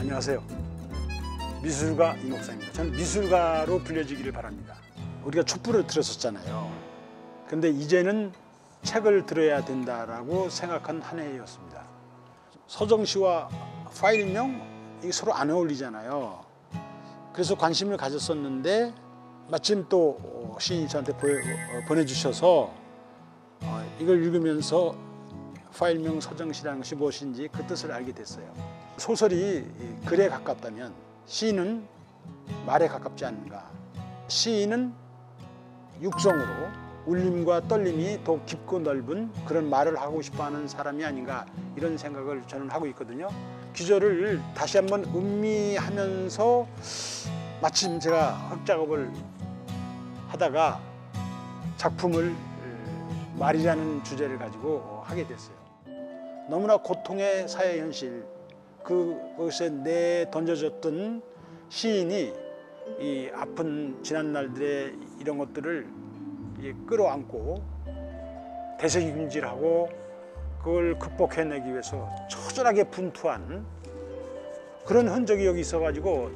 안녕하세요. 미술가 이목상입니다. 저는 미술가로 불려지기를 바랍니다. 우리가 촛불을 들었었잖아요. 근데 이제는 책을 들어야 된다라고 생각한 한 해였습니다. 서정시와 파일명 이게 서로 안 어울리잖아요. 그래서 관심을 가졌었는데 마침 또 시인이 저한테 보내주셔서 이걸 읽으면서 파일명 서정시라는 것이 무엇인지 그 뜻을 알게 됐어요. 소설이 글에 가깝다면 시인은 말에 가깝지 않는가. 시인은 육성으로 울림과 떨림이 더 깊고 넓은 그런 말을 하고 싶어하는 사람이 아닌가 이런 생각을 저는 하고 있거든요. 기저를 다시 한번 음미하면서 마침 제가 흑작업을 하다가 작품을 말이라는 주제를 가지고 하게 됐어요. 너무나 고통의 사회 현실 그것에 내던져졌던 시인이 이 아픈 지난 날들의 이런 것들을 끌어안고 대세김질하고 그걸 극복해내기 위해서 처절하게 분투한 그런 흔적이 여기 있어가지고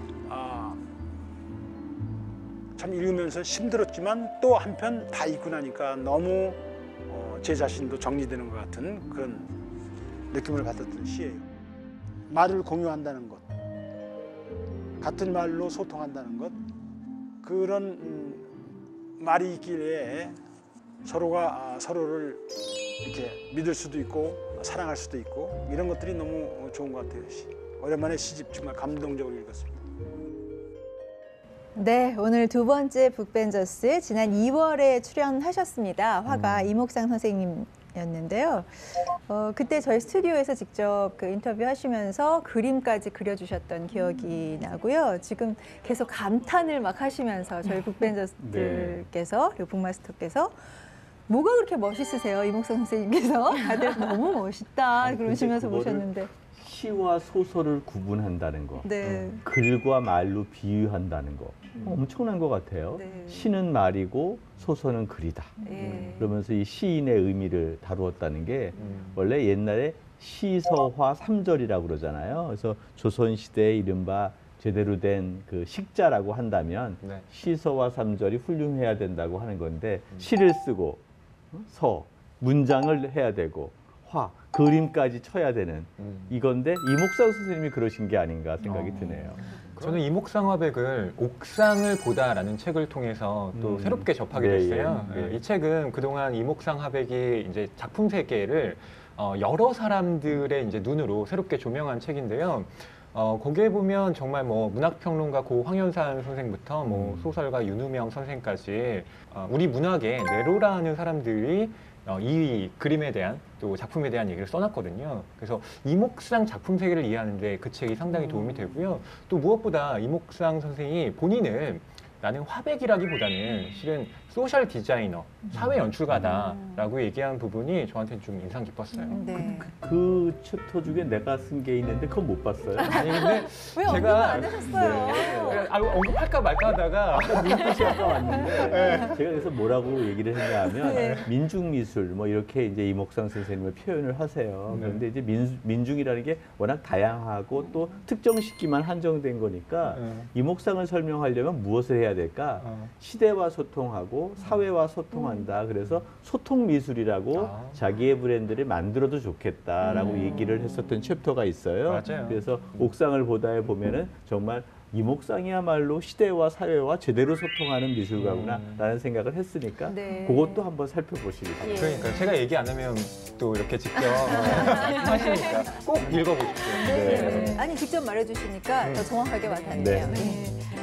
참 읽으면서 힘들었지만 또 한편 다 읽고 나니까 너무 제 자신도 정리되는 것 같은 그런 느낌을 받았던 시예요. 말을 공유한다는 것, 같은 말로 소통한다는 것, 그런 말이 있기에 서로가 서로를 이렇게 믿을 수도 있고 사랑할 수도 있고 이런 것들이 너무 좋은 것 같아요. 오랜만에 시집 정말 감동적으로 읽었습니다. 네, 오늘 두 번째 북벤저스 지난 2월에 출연하셨습니다. 화가 이목상 선생님이었는데요. 그때 저희 스튜디오에서 직접 그 인터뷰 하시면서 그림까지 그려주셨던 기억이 나고요. 지금 계속 감탄을 막 하시면서 저희 북벤저스들께서 그리고 북마스터께서 뭐가 그렇게 멋있으세요? 이목상 선생님께서 다들 너무 멋있다 그러시면서 보셨는데. 시와 소설을 구분한다는 거, 네. 글과 말로 비유한다는 거 엄청난 것 같아요. 네. 시는 말이고 소설은 글이다. 그러면서 이 시인의 의미를 다루었다는 게 원래 옛날에 시서화 삼절이라고 그러잖아요. 그래서 조선시대에 이른바 제대로 된 그 식자라고 한다면 네. 시서와 삼절이 훌륭해야 된다고 하는 건데 시를 쓰고 서, 문장을 해야 되고 화, 그림까지 쳐야 되는 이건데 이목상 선생님이 그러신 게 아닌가 생각이 드네요. 저는 이목상 화백을 옥상을 보다라는 책을 통해서 또 새롭게 접하게 됐어요. 이 책은 그동안 이목상 화백이 이제 작품 세계를 여러 사람들의 이제 눈으로 새롭게 조명한 책인데요. 거기에 보면 정말 뭐 문학평론가 고 황현산 선생부터 뭐 소설가 윤우명 선생까지 우리 문학의 뇌로라는 사람들이 이 그림에 대한 또 작품에 대한 얘기를 써놨거든요. 그래서 이목상 작품 세계를 이해하는데 그 책이 상당히 도움이 되고요. 또 무엇보다 이목상 선생이 본인을 나는 화백이라기보다는 실은 소셜 디자이너, 사회 연출가다라고 얘기한 부분이 저한테는 좀 인상 깊었어요. 네. 그 챕터 중에 내가 쓴 게 있는데 그건 못 봤어요. 아니 근데 왜 언급을 안 하셨어요? 언급할까 말까 하다가 눈빛이 아까 왔는데 제가 그래서 뭐라고 얘기를 했냐 하면 민중미술 뭐 이렇게 이제 이목상 선생님을 표현을 하세요. 그런데 이제 민중이라는 게 워낙 다양하고 또 특정 시기만 한정된 거니까 이목상을 설명하려면 무엇을 해야 될까? 시대와 소통하고 사회와 소통한다. 그래서 소통미술이라고 자기의 브랜드를 만들어도 좋겠다라고 얘기를 했었던 챕터가 있어요. 맞아요. 그래서 옥상을 보다에 보면은 정말 이목상이야말로 시대와 사회와 제대로 소통하는 미술가구나라는 생각을 했으니까 그것도 한번 살펴보시기 바랍니다. 그러니까 제가 얘기 안 하면 또 이렇게 직접 하시니까 꼭 읽어보십시오. 네. 아니 직접 말해주시니까 더 정확하게 와닿네요.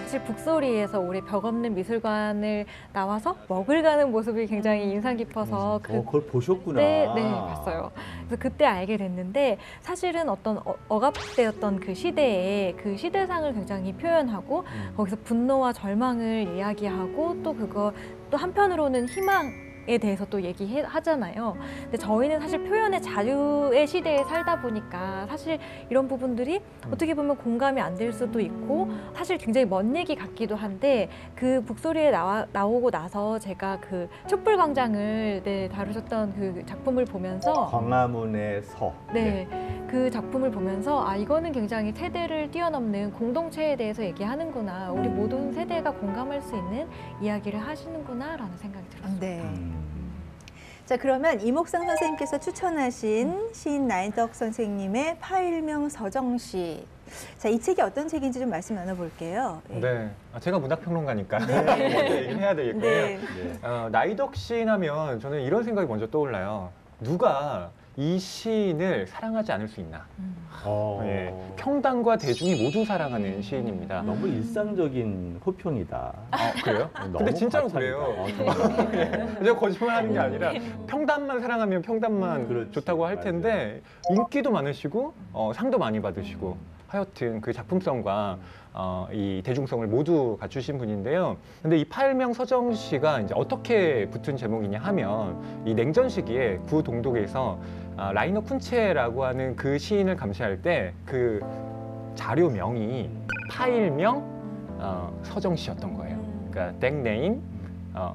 사실 북소리에서 우리 벽 없는 미술관을 나와서 먹을 가는 모습이 굉장히 인상 깊어서 그걸 보셨구나. 네, 봤어요. 그래서 그때 알게 됐는데 사실은 어떤 억압되었던 그 시대에 그 시대상을 굉장히 표현하고 거기서 분노와 절망을 이야기하고 또 그거 또 한편으로는 희망에 대해서 또 얘기하잖아요. 근데 저희는 사실 표현의 자유의 시대에 살다 보니까 사실 이런 부분들이 어떻게 보면 공감이 안 될 수도 있고 사실 굉장히 먼 얘기 같기도 한데 그 북소리에 나오고 나서 제가 그 촛불광장을 다루셨던 그 작품을 보면서 광화문의 서. 네. 그 작품을 보면서 아 이거는 굉장히 세대를 뛰어넘는 공동체에 대해서 얘기하는구나. 우리 모든 세대가 공감할 수 있는 이야기를 하시는구나라는 생각이 들었어요. 네. 자, 그러면 이목상 선생님께서 추천하신 시인 나이덕 선생님의 파일명 서정시. 자, 이 책이 어떤 책인지 좀 말씀 나눠볼게요. 예. 네. 제가 문학평론가니까 먼저 얘기를 해야 되겠고요. 네. 나이덕 시인 하면 저는 이런 생각이 먼저 떠올라요. 누가 이 시인을 사랑하지 않을 수 있나? 예, 평단과 대중이 모두 사랑하는 시인입니다. 너무 일상적인 호평이다. 그래요? 근데 너무 진짜로 과찬이다. 그래요. 제가 거짓말하는 게 아니라 평단만 사랑하면 평단만 그렇지. 좋다고 할 텐데 인기도 많으시고 상도 많이 받으시고 하여튼 그 작품성과 이 대중성을 모두 갖추신 분인데요. 근데 이 파일명 서정 씨가 이제 어떻게 붙은 제목이냐 하면 이 냉전 시기에 구 동독에서 라이너 쿤체라고 하는 그 시인을 감시할 때 그 자료명이 파일명 서정 씨였던 거예요. 그러니까 땡네임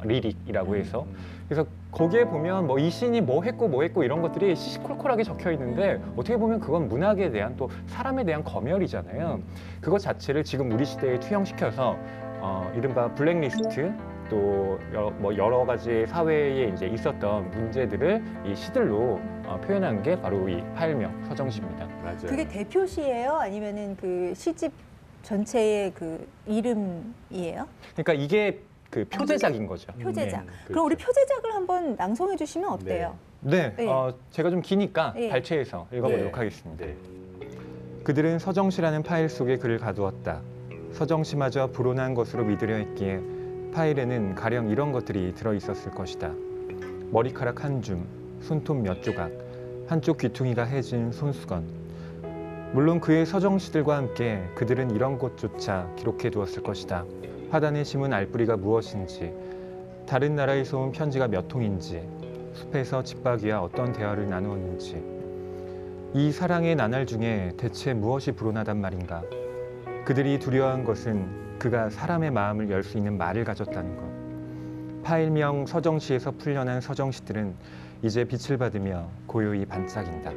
리릭이라고 해서 그래서 거기에 보면 뭐 이 시인이 뭐 했고 이런 것들이 시시콜콜하게 적혀 있는데 어떻게 보면 그건 문학에 대한 또 사람에 대한 검열이잖아요. 그것 자체를 지금 우리 시대에 투영시켜서 이른바 블랙리스트 또 여러 가지 사회에 이제 있었던 문제들을 이 시들로 표현한 게 바로 이 파일명 서정시입니다. 맞아요. 그게 대표시예요? 아니면은 그 시집 전체의 그 이름이에요? 그러니까 이게 그 표제작인 거죠. 표제작. 그렇죠. 그럼 우리 표제작을 한번 낭송해 주시면 어때요? 네, 네. 제가 좀 기니까 네. 발췌해서 읽어보도록 네. 하겠습니다. 네. 그들은 서정시라는 파일 속에 글을 가두었다. 서정시마저 불온한 것으로 믿으려 했기에 파일에는 가령 이런 것들이 들어있었을 것이다. 머리카락 한 줌, 손톱 몇 조각, 한쪽 귀퉁이가 해진 손수건. 물론 그의 서정시들과 함께 그들은 이런 것조차 기록해 두었을 것이다. 화단에 심은 알뿌리가 무엇인지, 다른 나라에서 온 편지가 몇 통인지, 숲에서 집박이와 어떤 대화를 나누었는지, 이 사랑의 나날 중에 대체 무엇이 불온하단 말인가. 그들이 두려워한 것은 그가 사람의 마음을 열 수 있는 말을 가졌다는 것. 파일명 서정시에서 풀려난 서정시들은 이제 빛을 받으며 고요히 반짝인다.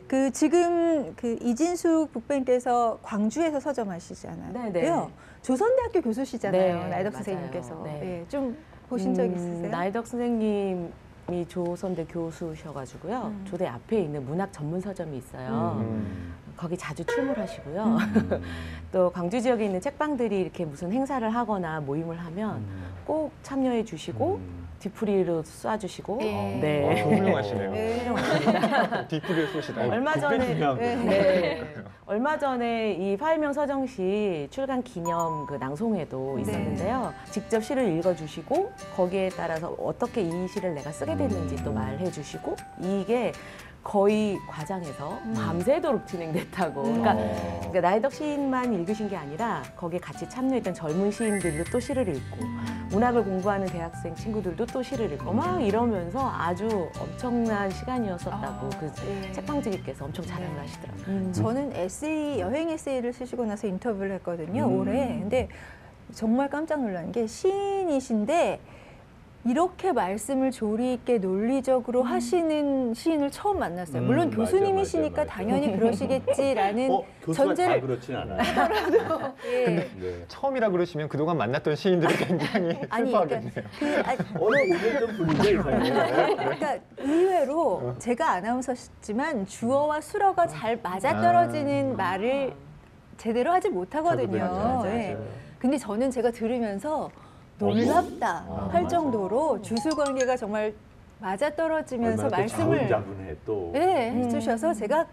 그 지금 그 이진숙 북밴께서 광주에서 서점하시잖아요. 네네. 조선대학교 교수시잖아요. 네, 나이덕 맞아요. 선생님께서. 네. 예, 좀 보신 적 있으세요? 나이덕 선생님이 조선대 교수셔가지고요. 조대 앞에 있는 문학 전문 서점이 있어요. 거기 자주 출몰하시고요. 또 광주 지역에 있는 책방들이 이렇게 무슨 행사를 하거나 모임을 하면 꼭 참여해 주시고 뒤풀이로 쏴주시고 예. 네. 훌륭하시네요. 네. 뒷부리를 쏘시다. 얼마 전에 네. 얼마 전에 이 파일명 서정시 출간 기념 그 낭송회도 있었는데요. 직접 시를 읽어주시고 거기에 따라서 어떻게 이 시를 내가 쓰게 됐는지 또 말해주시고 이게 거의 과장해서 밤새도록 진행됐다고. 그러니까 나이덕 시인만 읽으신 게 아니라 거기에 같이 참여했던 젊은 시인들도 또 시를 읽고 문학을 공부하는 대학생 친구들도 또 시를 읽고 막 이러면서 아주 엄청난 시간이었었다고 그 네. 책방지기께서 엄청 자랑을 하시더라고요. 저는 에세이, 여행 에세이를 쓰시고 나서 인터뷰를 했거든요, 올해. 근데 정말 깜짝 놀란 게 시인이신데 이렇게 말씀을 조리 있게 논리적으로 하시는 시인을 처음 만났어요. 물론 맞아, 교수님이시니까 맞아. 당연히 그러시겠지라는 교수가 다 전제를 그렇진 않아요. 예. 네. 처음이라 그러시면 그동안 만났던 시인들이 굉장히 아니, 슬퍼하겠네요. 어느 오늘 좀 분위기가 이상해요. 그러니까 의외로 제가 아나운서지만 주어와 수어가 잘 맞아떨어지는 말을 제대로 하지 못하거든요. 맞아요. 예. 근데 저는 제가 들으면서 놀랍다 할 맞아. 정도로 주술 관계가 정말 맞아떨어지면서 얼마나 또 말씀을 자분자분해 또. 예, 해주셔서 제가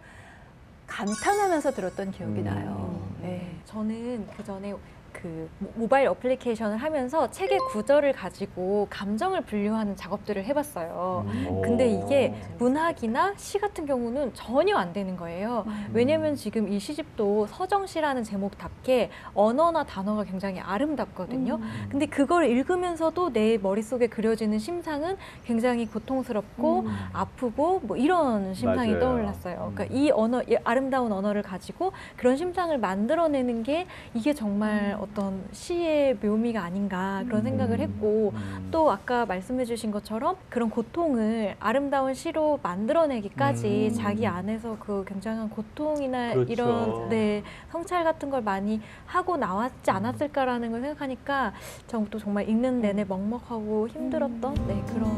감탄하면서 들었던 기억이 나요. 예. 저는 그 전에 그 모바일 어플리케이션을 하면서 책의 구절을 가지고 감정을 분류하는 작업들을 해봤어요. 근데 이게 문학이나 시 같은 경우는 전혀 안 되는 거예요. 왜냐면 지금 이 시집도 서정시라는 제목답게 언어나 단어가 굉장히 아름답거든요. 근데 그걸 읽으면서도 내 머릿속에 그려지는 심상은 굉장히 고통스럽고 아프고 뭐 이런 심상이 맞아요. 떠올랐어요. 그러니까 이 아름다운 언어를 가지고 그런 심상을 만들어내는 게 이게 정말 어떤 시의 묘미가 아닌가 그런 생각을 했고 또 아까 말씀해 주신 것처럼 그런 고통을 아름다운 시로 만들어내기까지 자기 안에서 그 굉장한 고통이나 그렇죠. 이런 네, 성찰 같은 걸 많이 하고 나왔지 않았을까라는 걸 생각하니까 저도 정말 읽는 내내 먹먹하고 힘들었던 네, 그런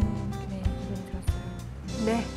네, 기분이 들었어요. 네.